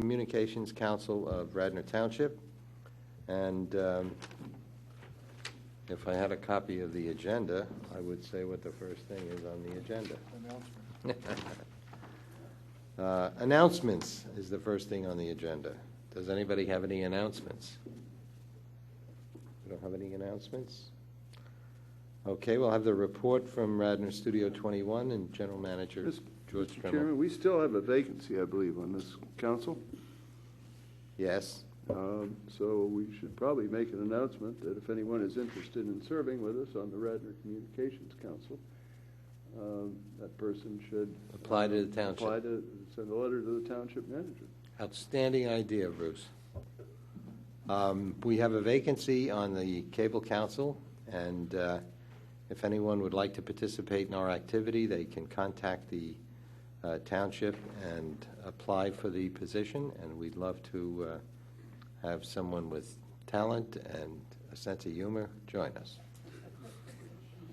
Communications Council of Radnor Township. And if I had a copy of the agenda, I would say what the first thing is on the agenda. Announcements is the first thing on the agenda. Does anybody have any announcements? We don't have any announcements? Okay, we'll have the report from Radnor Studio 21 and General Manager George Mr. Trimmel. Chairman, we still have a vacancy, I believe, on this council. Yes. So we should probably make an announcement that if anyone is interested in serving with us on the Radnor Communications Council, that person should Apply to the township. Send a letter to the township manager. Outstanding idea, Bruce. We have a vacancy on the Cable Council, and if anyone would like to participate in our activity, they can contact the township and apply for the position, and we'd love to have someone with talent and a sense of humor join us.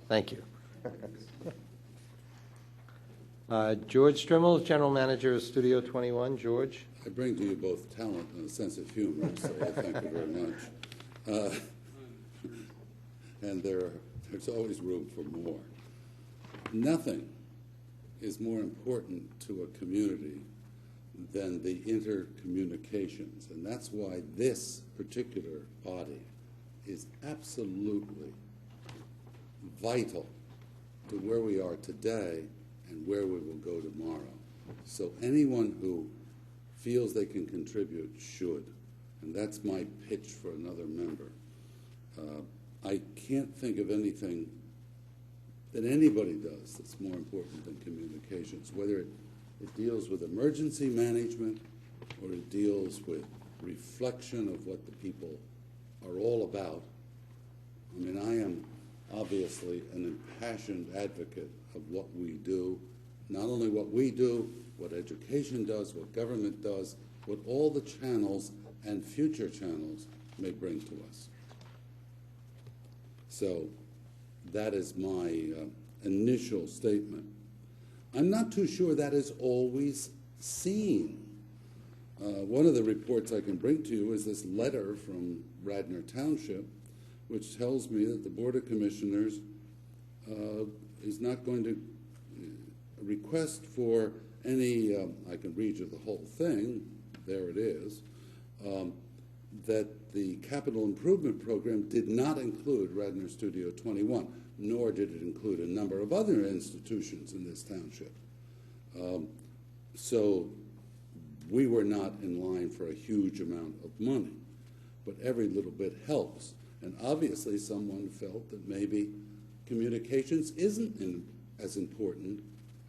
Thank you. George Trimmel, General Manager of Studio 21. George. I bring to you both talent and a sense of humor, so thank you very much. And there's always room for more. Nothing is more important to a community than the intercommunications, and that's why this particular body is absolutely vital to where we are today and where we will go tomorrow. So anyone who feels they can contribute should, and that's my pitch for another member. I can't think of anything that anybody does that's more important than communications, whether it deals with emergency management or it deals with reflection of what the people are all about. I mean, I am obviously an impassioned advocate of what we do, not only what we do, what education does, what government does, what all the channels and future channels may bring to us. So that is my initial statement. I'm not too sure that is always seen. One of the reports I can bring to you is this letter from Radnor Township, which tells me that the Board of Commissioners is not going to request for any, I can read you the whole thing, there it is, that the capital improvement program did not include Radnor Studio 21, nor did it include a number of other institutions in this township. So we were not in line for a huge amount of money, but every little bit helps. And obviously someone felt that maybe communications isn't as important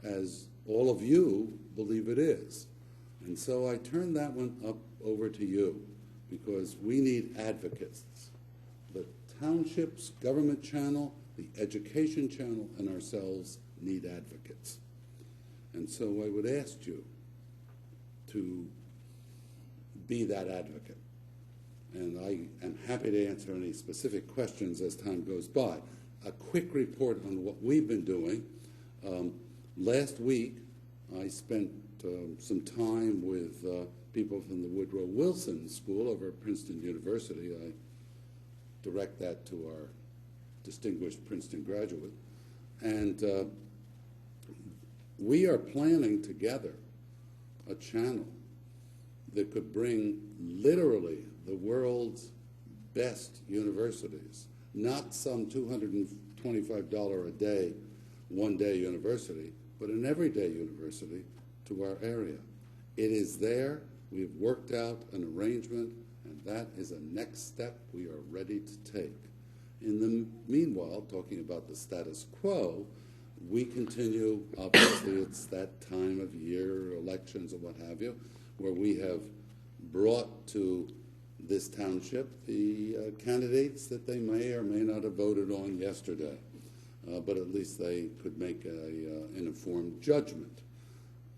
as all of you believe it is. And so I turned that one up over to you, because we need advocates. The township's government channel, the education channel, and ourselves need advocates. And so I would ask you to be that advocate. And I am happy to answer any specific questions as time goes by. A quick report on what we've been doing. Last week, I spent some time with people from the Woodrow Wilson School over at Princeton University. I direct that to our distinguished Princeton graduate. And we are planning together a channel that could bring literally the world's best universities, not some $225 a day, one-day university, but an everyday university to our area. It is there. We've worked out an arrangement, and that is a next step we are ready to take. In the meanwhile, talking about the status quo, we continue, obviously it's that time of year, elections and what have you, where we have brought to this township the candidates that they may or may not have voted on yesterday, but at least they could make an informed judgment.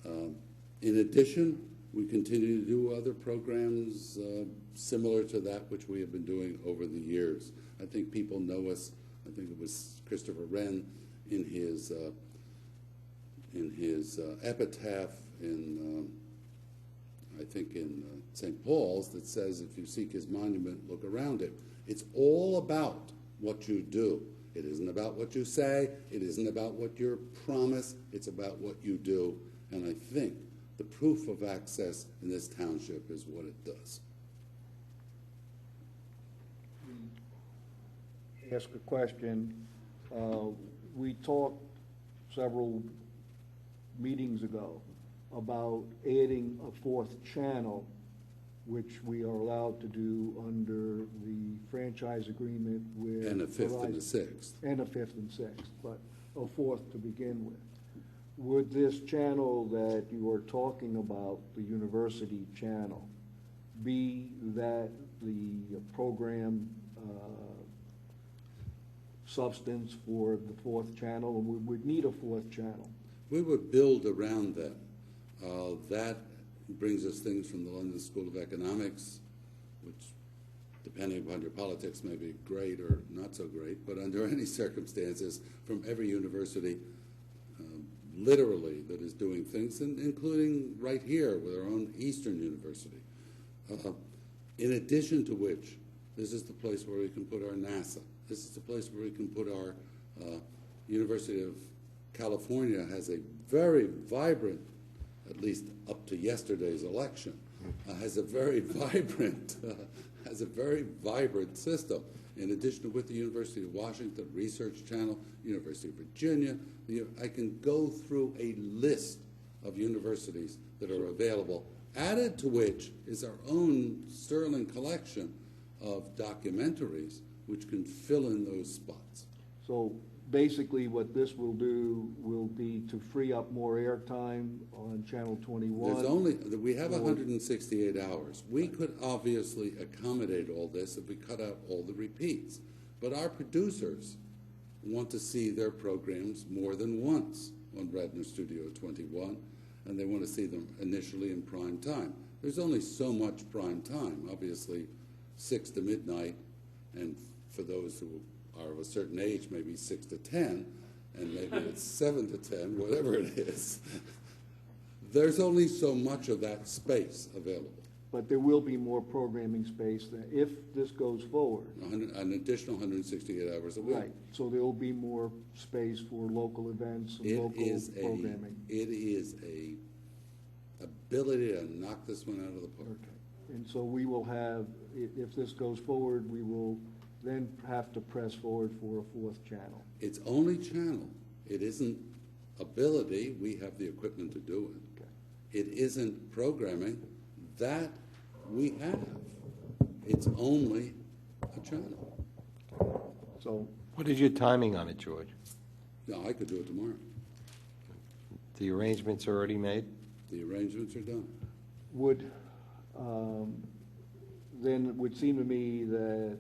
In addition, we continue to do other programs similar to that which we have been doing over the years. I think people know us. I think it was Christopher Wren in his epitaph in I think in St. Paul's, that says, if you seek his monument, look around it. It's all about what you do. It isn't about what you say. It isn't about what you promise. It's about what you do. And I think the proof of access in this township is what it does. Ask a question. We talked several meetings ago about adding a fourth channel, which we are allowed to do under the franchise agreement with And a fifth and a Verizon. sixth. And a fifth and sixth, but a fourth to begin with. Would this channel that you are talking about, the university channel, be that the program substance for the fourth channel, or we would need a fourth channel? We would build around them. That brings us things from the London School of Economics, which, depending upon your politics, may be great or not so great, but under any circumstances, from every university, literally, that is doing things, and including right here with our own Eastern University. In addition to which, this is the place where we can put our NASA. This is the place where we can put our University of California has a very vibrant, at least up to yesterday's election, has a very vibrant system. In addition to with the University of Washington, Research Channel, University of Virginia, I can go through a list of universities that are available, added to which is our own sterling collection of documentaries which can fill in those spots. So basically what this will do will be to free up more airtime on Channel 21. We have 168 hours. We could obviously accommodate all this if we cut out all the repeats. But our producers want to see their programs more than once on Radnor Studio 21, and they want to see them initially in prime time. There's only so much prime time, obviously 6 to midnight, and for those who are of a certain age, maybe 6 to 10, and maybe it's 7 to 10, whatever it is. There's only so much of that space available. But there will be more programming space there if this goes forward. An additional 168 hours a week. Right, so there will be more space for local events and local programming. It is a ability to knock this one out of the park. Okay, and so we will have, if this goes forward, we will then have to press forward for a fourth channel. It's only channel. It isn't ability. We have the equipment to do it. Okay. It isn't programming. That we have. It's only a channel. So What is your timing on it, George? No, I could do it tomorrow. The arrangements are already made? The arrangements are done. would, then it would seem to me that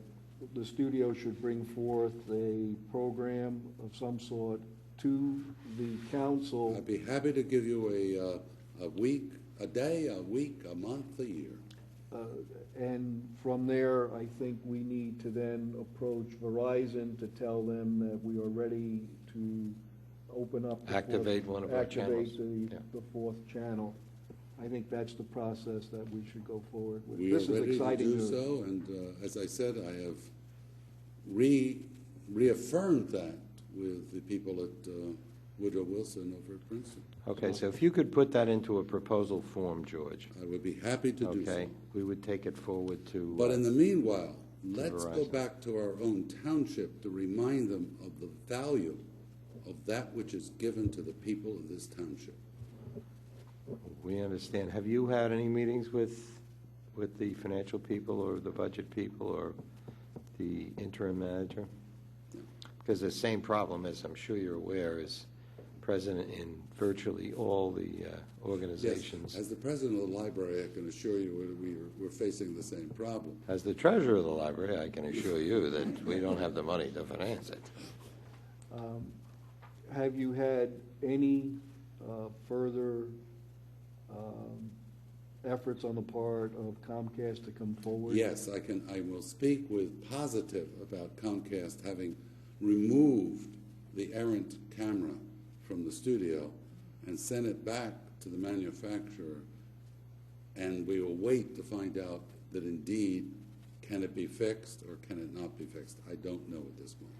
the studio should bring forth a program of some sort to the council. I'd be happy to give you a week, a day, a week, a month, a year. And from there, I think we need to then approach Verizon to tell them that we are ready to open up. Activate one of our channels. Activate the fourth channel. I think that's the process that we should go forward with. We This are is ready to exciting do news. so, and as I said, I have reaffirmed that with the people at Woodrow Wilson over at Princeton. Okay, so if you could put that into a proposal form, George. I would be happy to do so. Okay, we would take it forward to. But in the meanwhile, let's go Verizon. back to our own township to remind them of the value of that which is given to the people of this township. We understand. Have you had any meetings with the financial people or the budget people or the interim manager? Because the same problem, as I'm sure you're aware, is present in virtually all the organizations. Yes, as the president of the library, I can assure you we're facing the same problem. As the treasurer of the library, I can assure you that we don't have the money to finance it. Have you had any further efforts on the part of Comcast to come forward? Yes, I will speak with positive about Comcast having removed the errant camera from the studio and sent it back to the manufacturer and we will wait to find out that indeed, can it be fixed or can it not be fixed? I don't know at this moment.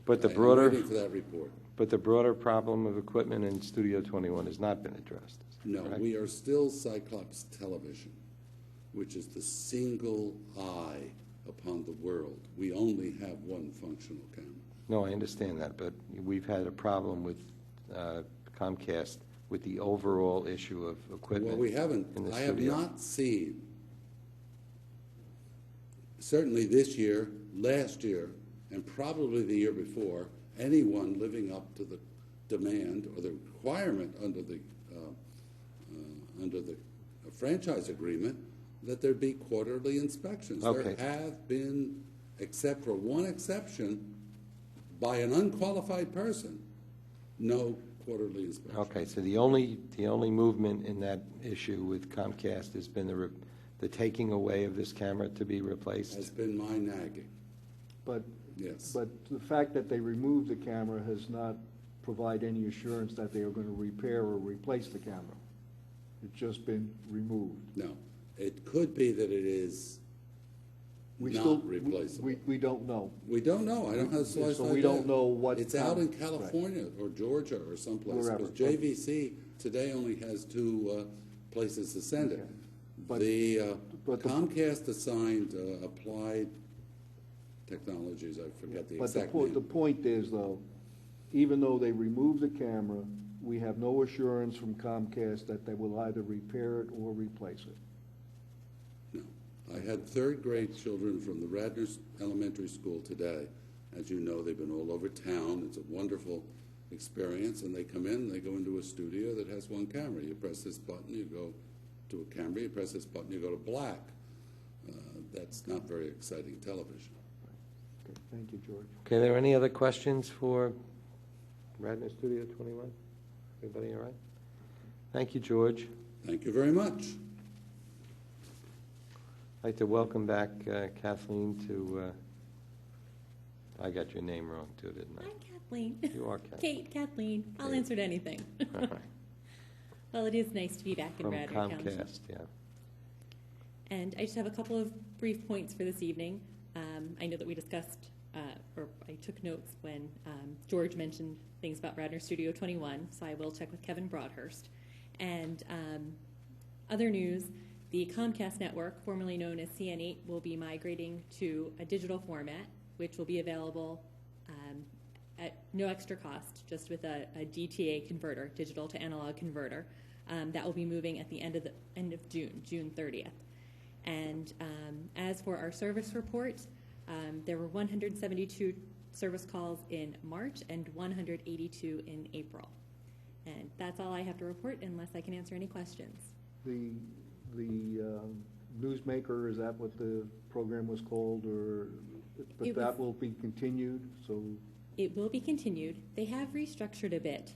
But the I'm broader, waiting for that report. but the broader problem of equipment in Studio 21 has not been addressed. No, correct? we are still Cyclops Television, which is the single eye upon the world. We only have one functional camera. No, I understand that, but we've had a problem with Comcast with the overall issue of equipment. Well, we haven't. In the I have studio. not seen, certainly this year, last year, and probably the year before, anyone living up to the demand or the requirement under the franchise agreement that there be quarterly inspections. Okay. There have been, except for one exception, by an unqualified person, no quarterly inspection. Okay, so the only movement in that issue with Comcast has been the taking away of this camera to be replaced? Has been my nagging. But, Yes. but the fact that they removed the camera has not provided any assurance that they are going to repair or replace the camera. It's just been removed. No, it could be that it is We not still, replaceable. we don't know. We don't know. I don't have the slightest So idea. we don't know what It's out in kind- California or Georgia or someplace. Wherever. Because JVC today only has two places to send it. Okay. But- The but the- Comcast assigned Applied Technologies, I forget the But the exact point, the name. point is, though, even though they removed the camera, we have no assurance from Comcast that they will either repair it or replace it. No. I had third grade children from the Radnor Elementary School today. As you know, they've been all over town. It's a wonderful experience, and they come in, they go into a studio that has one camera. You press this button, you go to a camera, you press this button, you go to black. That's not very exciting television. Okay, thank you, George. Okay, are there any other questions for Radnor Studio 21? Everybody all right? Thank you, George. Thank you very much. I'd like to welcome back Kathleen to, I got your name wrong too, didn't I? I'm Kathleen. You are Kathleen. Kate, Kathleen. I'll Kate. answer to anything. All right. Well, it is nice to be back in From Radnor Township. Comcast, yeah. And I just have a couple of brief points for this evening. I know that we discussed, or I took notes when George mentioned things about Radnor Studio 21, so I will check with Kevin Broadhurst. And other news, the Comcast network, formerly known as CN8, will be migrating to a digital format, which will be available at no extra cost, just with a DTA converter, digital to analog converter. That will be moving at the end of June, June 30th. And as for our service report, there were 172 service calls in March and 182 in April. And that's all I have to report unless I can answer any questions. The Newsmaker, is that what the program was called, or, but It that was- will be continued, so, It will be continued. They have restructured a bit.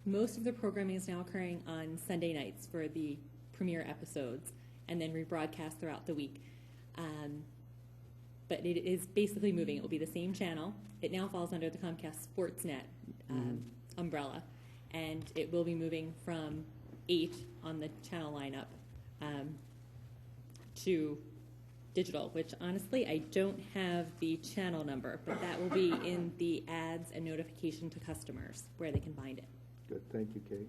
Most of the programming is now occurring on Sunday nights for the premiere episodes and then rebroadcast throughout the week. But it is basically moving. It will be the same channel. It now falls under the Comcast Sportsnet umbrella, and it will be moving from 8 on the channel lineup to digital, which honestly I don't have the channel number, but that will be in the ads and notification to customers where they can find it. good, thank you, Kate.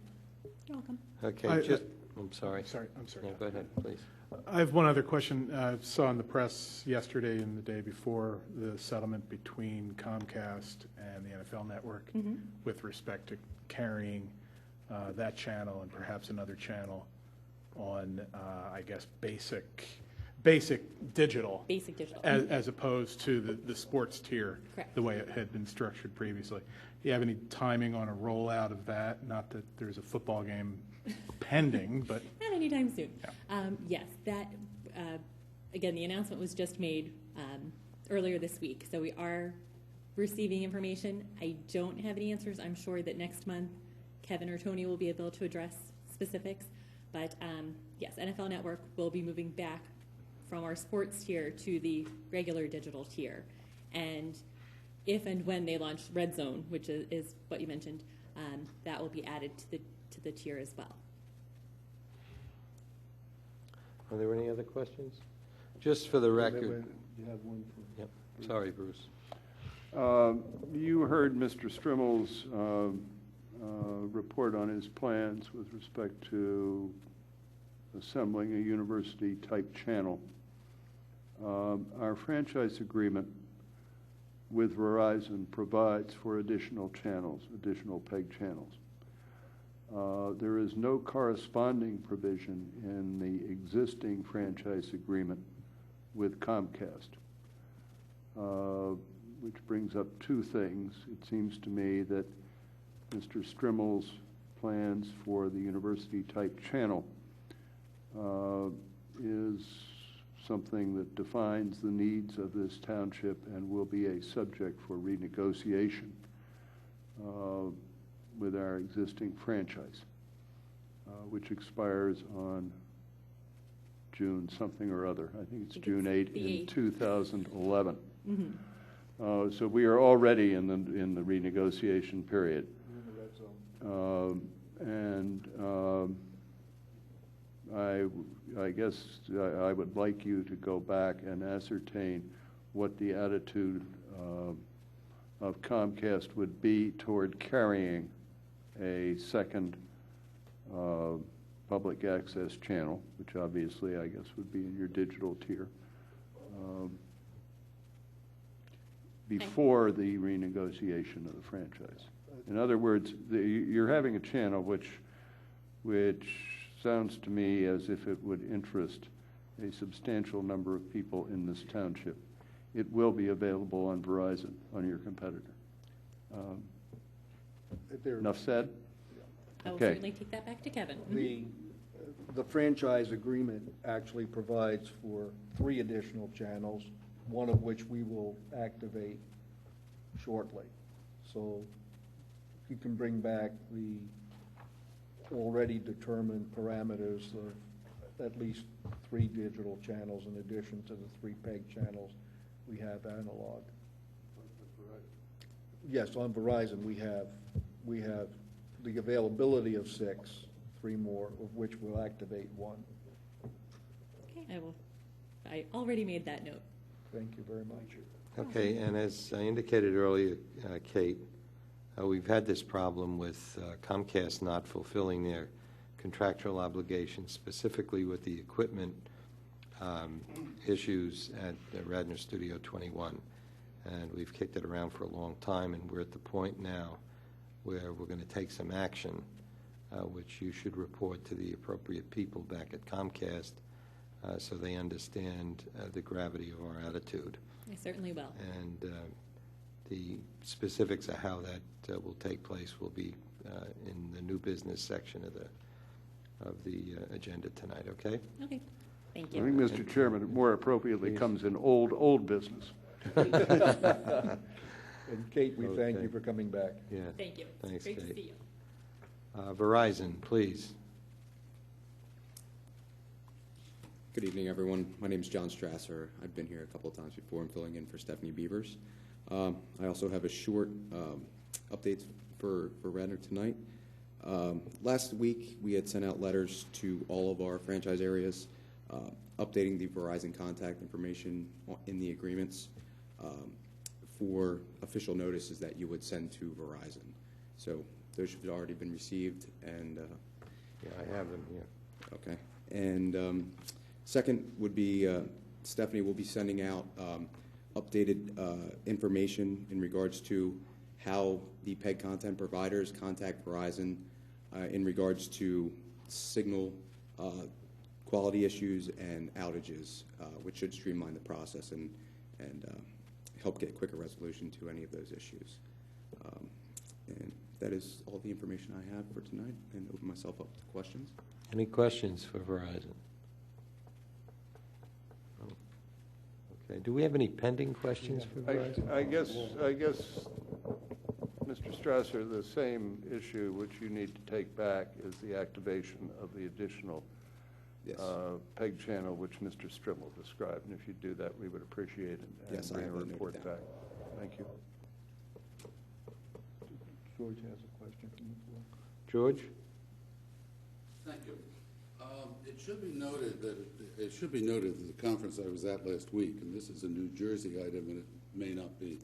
You're welcome. Okay, I- I'm sorry. I'm sorry. Yeah, go ahead, please. I have one other question. I saw in the press yesterday and the day before the settlement between Comcast and the NFL Network with respect to carrying that channel and perhaps another channel on, I guess, basic digital. Basic digital. As opposed to the sports tier. Correct. The way it had been structured previously. Do you have any timing on a rollout of that? Not that there's a football game pending, but Not anytime soon. Yeah. Yes, that, again, the announcement was just made earlier this week, so we are receiving information. I don't have any answers. I'm sure that next month Kevin or Tony will be able to address specifics. But yes, NFL Network will be moving back from our sports tier to the regular digital tier. And if and when they launch Red Zone, which is what you mentioned, that will be added to the tier as well. Are there any other questions? Just for the record. You have one for... Yep. Sorry, Bruce. You heard Mr. Strimmel's report on his plans with respect to assembling a university-type channel. Our franchise agreement with Verizon provides for additional channels, additional PEG channels. There is no corresponding provision in the existing franchise agreement with Comcast, which brings up two things. It seems to me that Mr. Strimmel's plans for the university-type channel is something that defines the needs of this township and will be a subject for renegotiation with our existing franchise, which expires on June something or other. I think it's June 8 in 2011. Mm-hmm. So we are already in the renegotiation period. I guess I would like you to go back and ascertain what the attitude of Comcast would be toward carrying a second public access channel, which obviously I guess would be in your digital tier, before the renegotiation of the franchise. In other words, you're having a channel which sounds to me as if it would interest a substantial number of people in this township. It will be available on Verizon, on your competitor. Enough said? I will Okay. certainly take that back to Kevin. The franchise agreement actually provides for 3 additional channels, one of which we will activate shortly. So you can bring back the already determined parameters of at least 3 digital channels in addition to the 3 PEG channels we have analog. Yes, on Verizon we have the availability of 6, 3 more, of which we'll activate 1. Okay, I already made that note. Thank you very much. Okay, and as I indicated earlier, Kate, we've had this problem with Comcast not fulfilling their contractual obligations, specifically with the equipment issues at Radnor Studio 21. And we've kicked it around for a long time, and we're at the point now where we're going to take some action, which you should report to the appropriate people back at Comcast so they understand the gravity of our attitude. I certainly will. And the specifics of how that will take place will be in the new business section of the agenda tonight, okay? Okay, thank I you. think, Mr. Chairman, it more appropriately comes in old business. And Kate, we thank Okay. you for coming back. Yeah. Thank you. Thanks, Great to Kate. see you. Verizon, please. Good evening, everyone. My name is John Strasser. I've been here a couple of times before. I'm filling in for Stephanie Beavers. I also have a short update for Radnor tonight. Last week, we had sent out letters to all of our franchise areas updating the Verizon contact information in the agreements for official notices that you would send to Verizon. So those should have already been received. And Yeah, I have them here. okay. And second would be Stephanie will be sending out updated information in regards to how the PEG content providers contact Verizon in regards to signal quality issues and outages, which should streamline the process and help get quicker resolution to any of those issues. And that is all the information I have for tonight, and open myself up to questions. Any questions for Verizon? Okay. Do we have any pending questions for Verizon? I guess, Mr. Strasser, the same issue which you need to take back is the activation of the additional Yes. PEG channel, which Mr. Strimmel described. And if you do that, we would appreciate it and Yes, I bring a have that noted report down. back. Thank you. George has a question from the floor. George? Thank you. It should be noted that the conference I was at last week, and this is a New Jersey item, and it may not be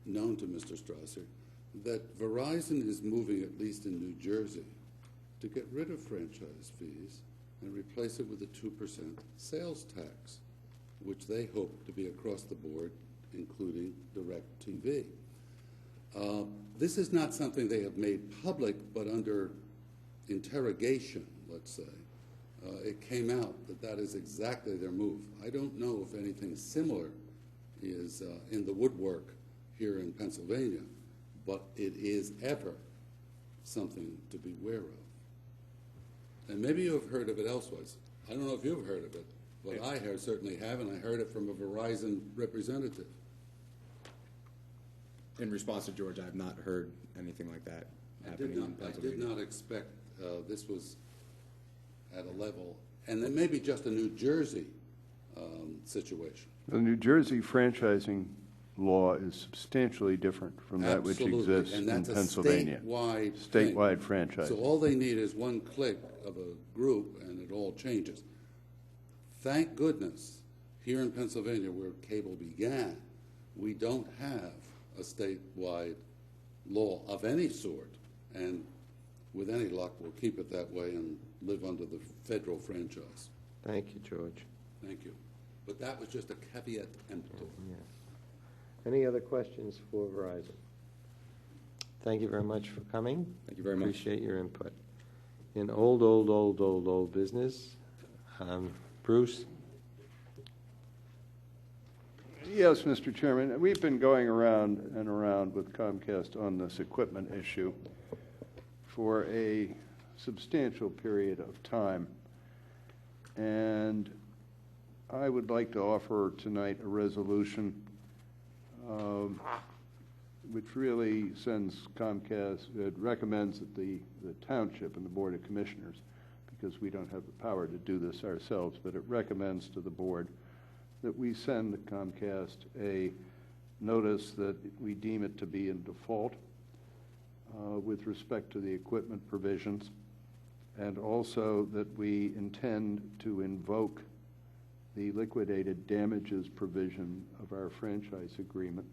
known to Mr. Strasser, that Verizon is moving, at least in New Jersey, to get rid of franchise fees and replace it with a 2% sales tax, which they hope to be across the board, including DirecTV. This is not something they have made public, but under interrogation, let's say, it came out that that is exactly their move. I don't know if anything similar is in the woodwork here in Pennsylvania, but it is ever something to beware of. And maybe you have heard of it elsewhere. I don't know if you've heard of it, but I certainly have, and I heard it from a Verizon representative. In response to George, I have not heard anything like that happening in I Pennsylvania. did not expect this was at a level, and it may be just a New Jersey situation. The New Jersey franchising law is substantially different from that which Absolutely, exists and in that's a Pennsylvania. statewide franchise. So all they need is one click of a group, and it all changes. Thank goodness, here in Pennsylvania, where cable began, we don't have a statewide law of any sort, and with any luck, we'll keep it that way and live under the federal franchise. Thank you, George. Thank you. But that was just a caveat emptor. Yes. Any other questions for Verizon? Thank you very much for coming. Thank you very much. Appreciate your input. In old business, Bruce? Yes, Mr. Chairman. We've been going around and around with Comcast on this equipment issue for a substantial period of time. And I would like to offer tonight a resolution which really sends Comcast, it recommends that the Township and the Board of Commissioners, because we don't have the power to do this ourselves, but it recommends to the Board that we send Comcast a notice that we deem it to be in default with respect to the equipment provisions, and also that we intend to invoke the liquidated damages provision of our franchise agreement,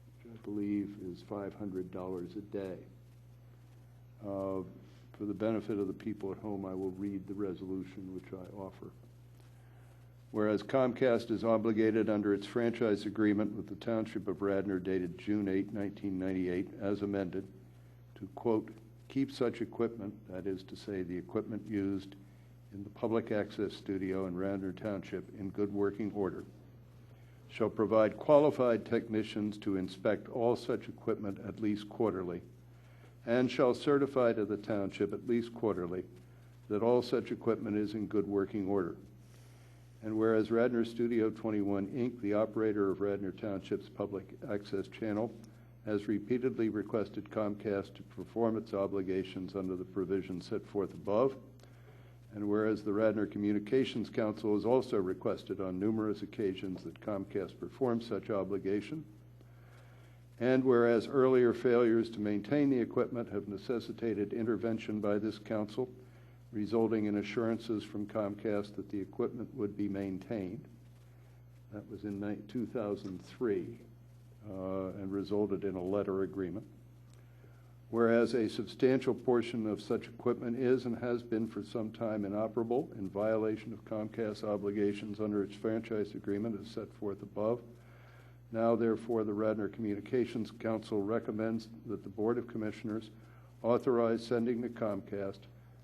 which I believe is $500 a day. For the benefit of the people at home, I will read the resolution which I offer. Whereas Comcast is obligated under its franchise agreement with the Township of Radnor dated June 8, 1998, as amended, to, quote, keep such equipment, that is to say the equipment used in the public access studio in Radnor Township, in good working order, shall provide qualified technicians to inspect all such equipment at least quarterly, and shall certify to the Township at least quarterly that all such equipment is in good working order. And whereas Radnor Studio 21, Inc., the operator of Radnor Township's public access channel, has repeatedly requested Comcast to perform its obligations under the provisions set forth above, and whereas the Radnor Communications Council has also requested on numerous occasions that Comcast perform such obligation, and whereas earlier failures to maintain the equipment have necessitated intervention by this council, resulting in assurances from Comcast that the equipment would be maintained. That was in 2003 and resulted in a letter agreement. Whereas a substantial portion of such equipment is and has been for some time inoperable in violation of Comcast's obligations under its franchise agreement as set forth above, now therefore the Radnor Communications Council recommends that the Board of Commissioners authorize sending to Comcast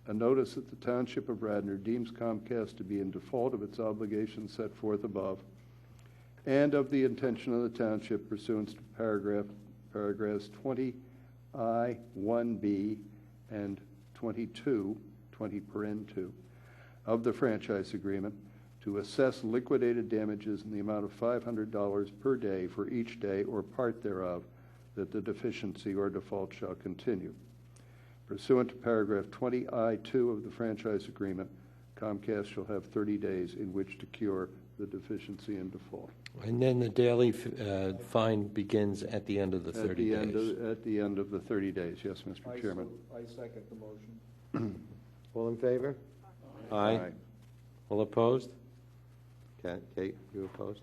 a notice that the Township of Radnor deems Comcast to be in default of its obligations set forth above, and of the intention of the Township pursuant to paragraphs 20I, 1B, and 22, 20(2), of the franchise agreement to assess liquidated damages in the amount of $500 per day for each day or part thereof that the deficiency or default shall continue. Pursuant to paragraph 20I2 of the franchise agreement, Comcast shall have 30 days in which to cure the deficiency in default. And then the daily fine begins at the end of the 30 days. At the end of the 30 days, yes, Mr. Chairman. I second the motion. All in favor? Aye. All opposed? Kate, you opposed?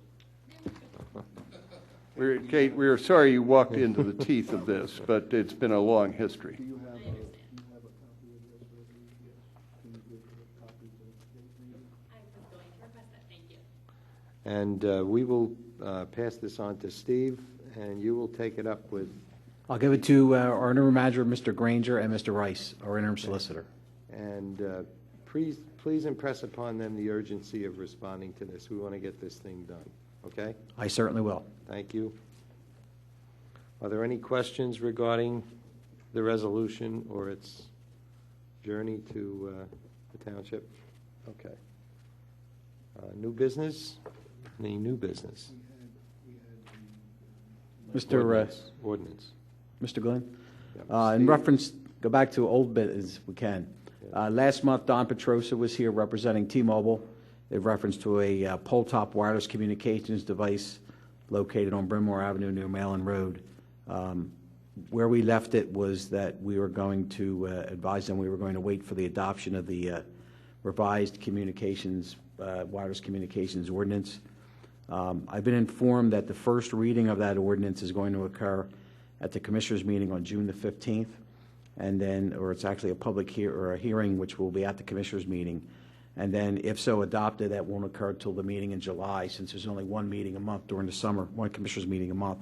Kate, we're sorry you walked into the teeth of this, but it's been a long history. Do you have a copy of this resolution? Yes. Can you give a copy to Kate? I was going to request that, thank you. And we will pass this on to Steve, and you will take it up with, I'll give it to our interim manager, Mr. Granger, and Mr. Rice, our interim solicitor. and please impress upon them the urgency of responding to this. We want to get this thing done, okay? I certainly will. Thank you. Are there any questions regarding the resolution or its journey to the township? Okay. New business? Any new business? Ordinance. Mr. Glenn? Yeah. In reference, go back to old business if we can. Last month, Don Petrosa was here representing T-Mobile in reference to a pole-top wireless communications device located on Bryn Mawr Avenue near Malin Road. Where we left it was that we were going to advise them we were going to wait for the adoption of the revised communications, wireless communications ordinance. I've been informed that the first reading of that ordinance is going to occur at the Commissioners' meeting on June the 15th, and then, or it's actually a public hearing which will be at the Commissioners' meeting. And then, if so adopted, that won't occur till the meeting in July, since there's only one meeting a month during the summer, one Commissioners' meeting a month.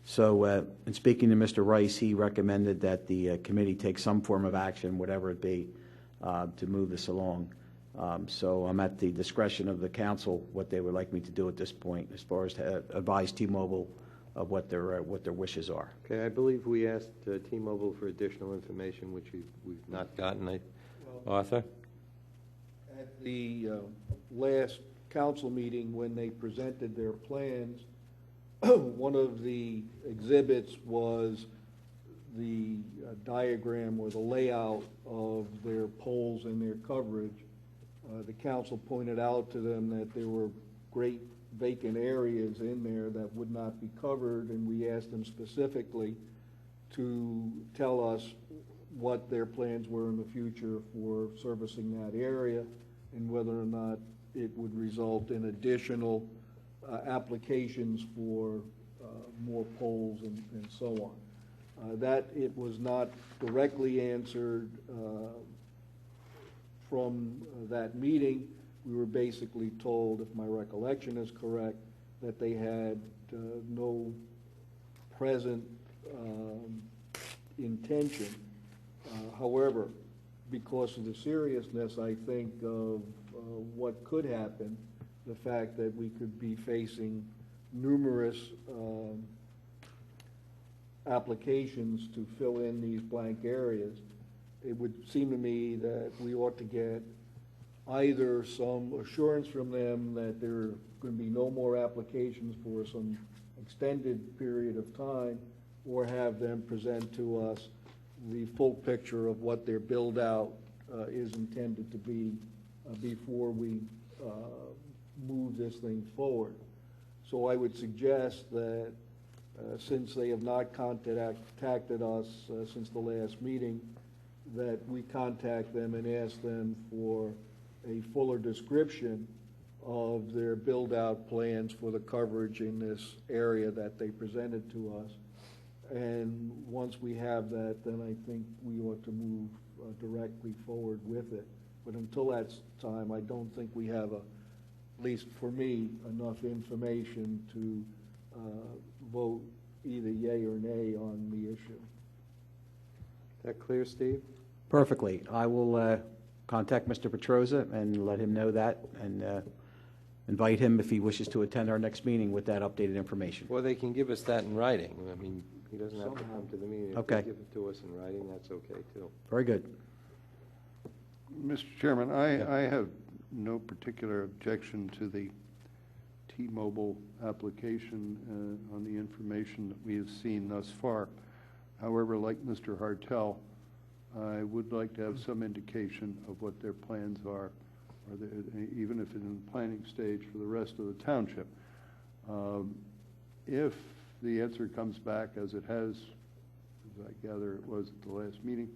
So, in speaking to Mr. Rice, he recommended that the committee take some form of action, whatever it be, to move this along. So I'm at the discretion of the council what they would like me to do at this point, as far as to advise T-Mobile of what their wishes are. Okay, I believe we asked T-Mobile for additional information, which we've not gotten. Arthur? At the last council meeting, when they presented their plans, one of the exhibits was the diagram or the layout of their poles and their coverage. The council pointed out to them that there were great vacant areas in there that would not be covered, and we asked them specifically to tell us what their plans were in the future for servicing that area and whether or not it would result in additional applications for more poles and so on. That it was not directly answered from that meeting. We were basically told, if my recollection is correct, that they had no present intention. However, because of the seriousness, I think, of what could happen, the fact that we could be facing numerous applications to fill in these blank areas, it would seem to me that we ought to get either some assurance from them that there are going to be no more applications for some extended period of time, or have them present to us the full picture of what their build-out is intended to be before we move this thing forward. So I would suggest that since they have not contacted us since the last meeting, that we contact them and ask them for a fuller description of their build-out plans for the coverage in this area that they presented to us. And once we have that, then I think we ought to move directly forward with it. But until that time, I don't think we have, at least for me, enough information to vote either yay or nay on the issue. Is that clear, Steve? Perfectly. I will contact Mr. Petrosa and let him know that, and invite him if he wishes to attend our next meeting with that updated information. Well, they can give us that in writing. I mean, he doesn't have to come to the meeting. If Okay. they give it to us in writing, that's okay, too. Very good. Mr. Chairman, I have no particular objection to the T-Mobile application on the information that we have seen thus far. However, like Mr. Hartel, I would like to have some indication of what their plans are even if it's in the planning stage for the rest of the township. If the answer comes back as it has, as I gather it was at the last meeting,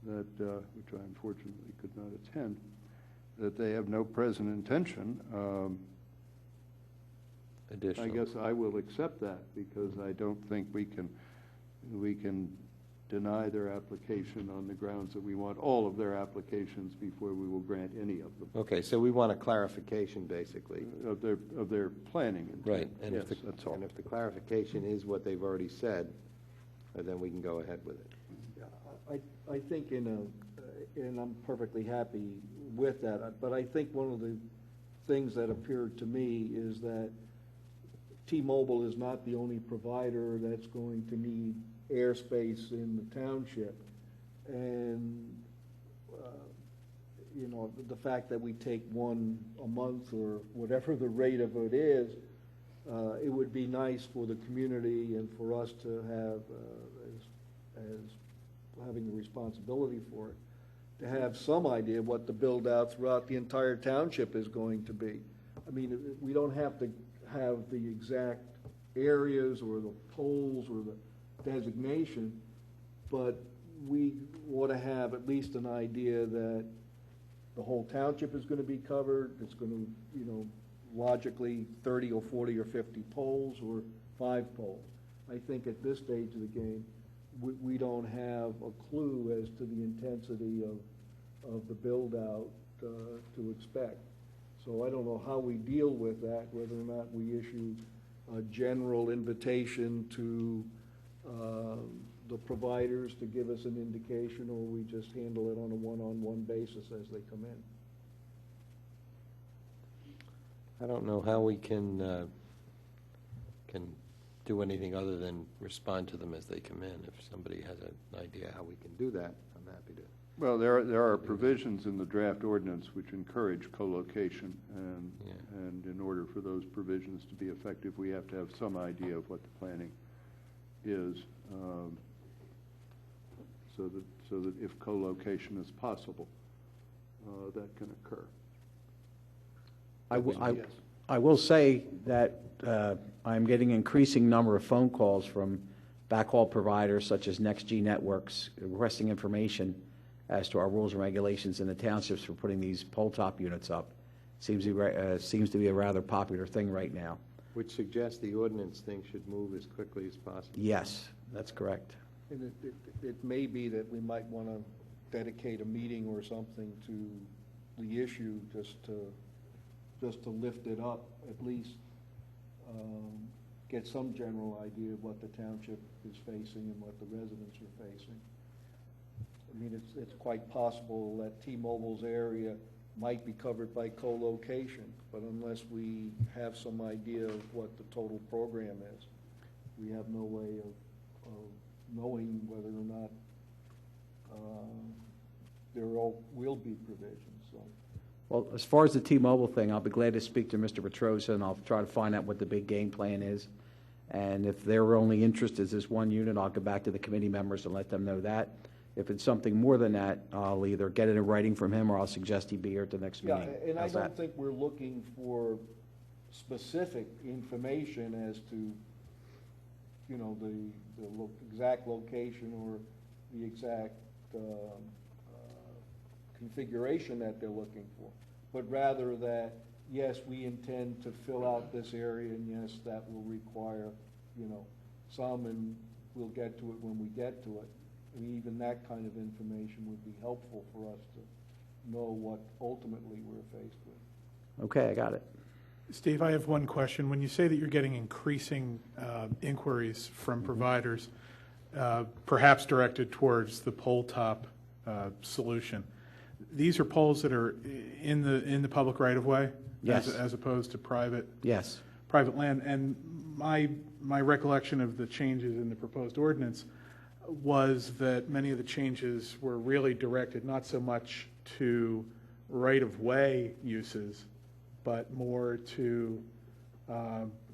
that which I unfortunately could not attend, that they have no present intention, I guess I will accept that, because I don't think we can deny their application on the grounds that we want all of their applications before we will grant any of them. Okay, so we want a clarification, basically. Of their planning intent. Right. And Yes, if the, that's all. and if the clarification is what they've already said, then we can go ahead with it. Yeah, I think and I'm perfectly happy with that, but I think one of the things that appeared to me is that T-Mobile is not the only provider that's going to need airspace in the township. And, you know, the fact that we take one a month or whatever the rate of it is, it would be nice for the community and for us to have, as having the responsibility for it, to have some idea what the build-out throughout the entire township is going to be. I mean, we don't have to have the exact areas or the poles or the designation, but we ought to have at least an idea that the whole township is going to be covered. It's going to, you know, logically 30 or 40 or 50 poles or 5 poles. I think at this stage of the game, we don't have a clue as to the intensity of the build-out to expect. So I don't know how we deal with that, whether or not we issue a general invitation to the providers to give us an indication, or we just handle it on a one-on-one basis as they come in. I don't know how we can do anything other than respond to them as they come in. If somebody has an idea how we can do that, I'm happy to. Well, there are provisions in the draft ordinance which encourage co-location, and in order for those provisions to be effective, we have to have some idea of what the planning is, so that if co-location is possible, that can occur. I will say that I'm getting an increasing number of phone calls from backhaul providers such as NextG Networks requesting information as to our rules and regulations in the townships for putting these pole top units up. Seems to be a rather popular thing right now. Which suggests the ordinance thing should move as quickly as possible. Yes, that's correct. And it may be that we might want to dedicate a meeting or something to the issue, just to lift it up, at least get some general idea of what the township is facing and what the residents are facing. I mean, it's quite possible that T-Mobile's area might be covered by co-location, but unless we have some idea of what the total program is, we have no way of knowing whether or not there will be provisions. So. Well, as far as the T-Mobile thing, I'll be glad to speak to Mr. Petrosa, and I'll try to find out what the big game plan is. And if their only interest is this one unit, I'll go back to the committee members and let them know that. If it's something more than that, I'll either get it in writing from him, or I'll suggest he be here at the next meeting. Yeah, and How's I that? don't think we're looking for specific information as to, you know, the exact location or the exact configuration that they're looking for, but rather that, yes, we intend to fill out this area, and yes, that will require, you know, some, and we'll get to it when we get to it. I mean, even that kind of information would be helpful for us to know what ultimately we're faced with. Okay, I got it. Steve, I have one question. When you say that you're getting increasing inquiries from providers, perhaps directed towards the pole top solution, these are poles that are in the public right of way, Yes. as opposed to private land. And my recollection of the changes in the proposed ordinance was that many of the changes were really directed not so much to right of way uses, but more to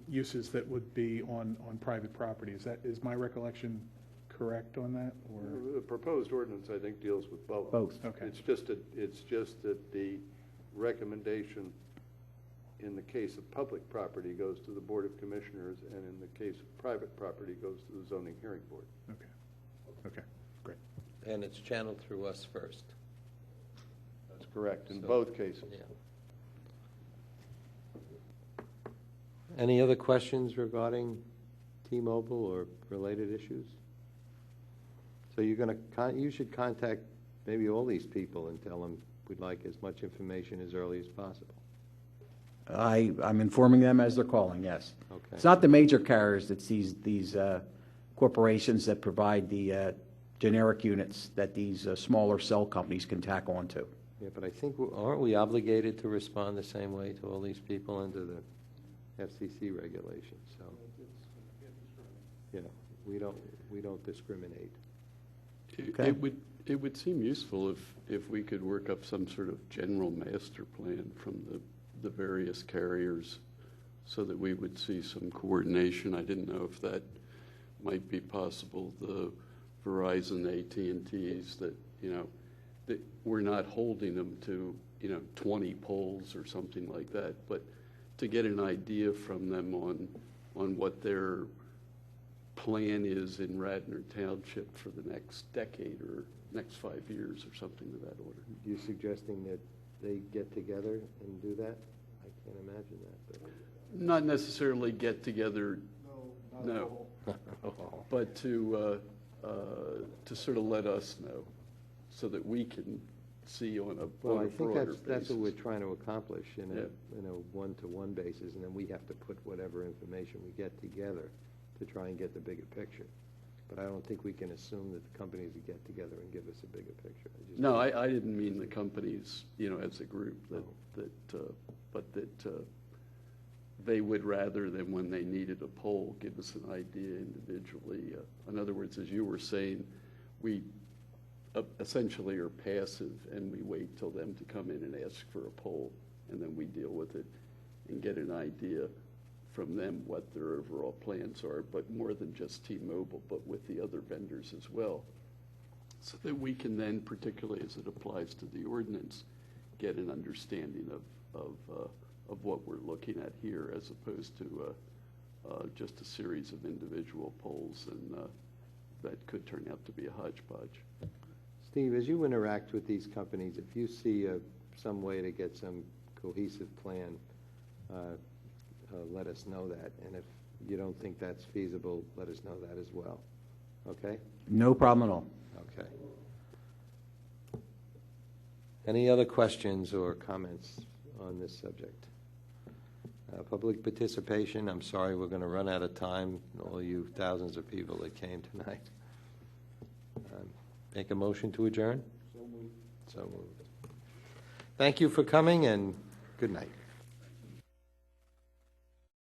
uses that would be on private property. Is my recollection correct on that? Or The proposed ordinance, I think, deals with both. Both. Okay. It's just that the recommendation in the case of public property goes to the Board of Commissioners, and in the case of private property goes to the Zoning Hearing Board. Okay, great. And it's channeled through us first. That's correct, in So, both cases. Yeah. Any other questions regarding T-Mobile or related issues? So you're going to, you should contact maybe all these people and tell them we'd like as much information as early as possible. I'm informing them as they're calling, yes. Okay. It's not the major carriers, it's these corporations that provide the generic units that these smaller cell companies can tack onto. Yeah, but I think, aren't we obligated to respond the same way to all these people under the FCC regulations? So, yeah, we don't discriminate. Okay. It would seem useful if we could work up some sort of general master plan from the various carriers so that we would see some coordination. I didn't know if that might be possible. The Verizon, AT&Ts, that, that we're not holding them to, 20 polls or something like that, but to get an idea from them on what their plan is in Radnor Township for the next decade or next 5 years or something of that order. You suggesting that they get together and do that? I can't imagine that. Not necessarily get together, no, but to sort of let us know so that we can see on a Well, I broader think that's what we're basis. trying to accomplish in Yeah. a one-to-one basis, and then we have to put whatever information we get together to try and get the bigger picture. But I don't think we can assume that the companies would get together and give us a bigger picture. No, I didn't mean the companies, as a group, but that they would, rather than when they needed a poll, give us an idea individually. In other words, as you were saying, we essentially are passive and we wait till them to come in and ask for a poll, and then we deal with it and get an idea from them what their overall plans are, but more than just T-Mobile, but with the other vendors as well, so that we can then, particularly as it applies to the ordinance, get an understanding of what we're looking at here, as opposed to just a series of individual polls, and that could turn out to be a hodgepodge. Steve, as you interact with these companies, if you see some way to get some cohesive plan, let us know that. And if you don't think that's feasible, let us know that as well. Okay? No problem at all. Okay. Any other questions or comments on this subject? Public participation, I'm sorry, we're going to run out of time, all you thousands of people that came tonight. Make a motion to adjourn? So moved. Thank you for coming, and good night.